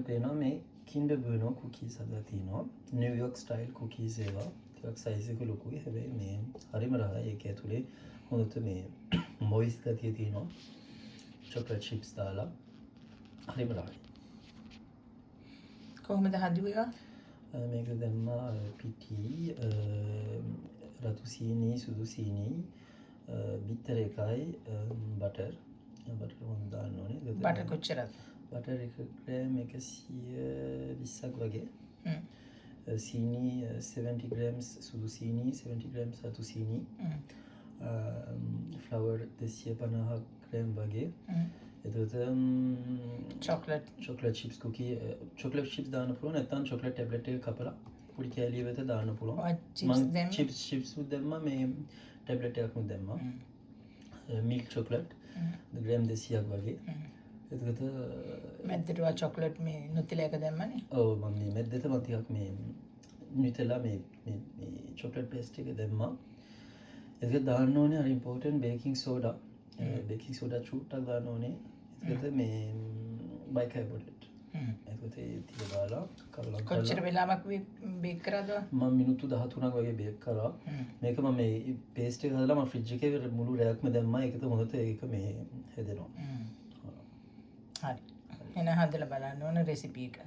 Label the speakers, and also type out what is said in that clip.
Speaker 1: මට පේනවා මේ Kinder Bueno cookies හදලා තියෙනවා. New York style cookies ඒවා. ටිකක් size එක ලොකුයි. හැබැයි මේ හරිම රහයි. ඒක ඇතුලේ හොඳට මේ moist ගතිය තියෙනවා. chocolate chips දාලා හරිම රහයි.
Speaker 2: කොහොමද හදුවා?
Speaker 1: මේක දැම්මා පිටි රතු සීනි සුදු සීනි බිත්තර එකයි බටර් හොඳ දාන්න ඕනේ.
Speaker 2: බටර් කොච්චරද?
Speaker 1: බටර් 1 ග්‍රෑම් 120ක් වගේ. සීනි 70 grams සුදු සීනි 70 grams රතු සීනි. ෆ්ලවර් 250ක් ග්‍රෑම් වගේ. එතකොට chocolate chips cookie chocolate chips දාන්න පුළුවන් නැත්නම් chocolate tablet එක කපලා පොඩි කෑලි වෙත දාන්න පුළුවන්. මම chips දැම්මා මේ tablet එකක් උත් දැම්මා. milk chocolate ග්‍රෑම් 200ක් වගේ. එතකොට
Speaker 2: මැද්දට chocolate මේ නුතිලා එක දැම්මනේ.
Speaker 1: ඔව් මම මේ මැද්දට මම ටිකක් මේ නුතිලා මේ chocolate paste එක දැම්මා. ඒක දාන්න ඕනේ අර important baking soda. baking soda චූට්ටක් දාන්න ඕනේ. ඒකට මේ bicarbonate. ඒකට ටික දාලා කලලා
Speaker 2: කොච්චර වෙලාවක් බේක් කරාද?
Speaker 1: මම මිනිත්තු 13ක් වගේ බේක් කරා. මේක මම මේ paste එක හදලා මම ෆ්‍රිජ් එකේ මුළු රැයක්ම දැම්මා. ඒකත් හොඳට ඒක මේ හැදෙනවා.
Speaker 2: හරි. එන හදලා බලන්න ඕන රෙසිපි එක.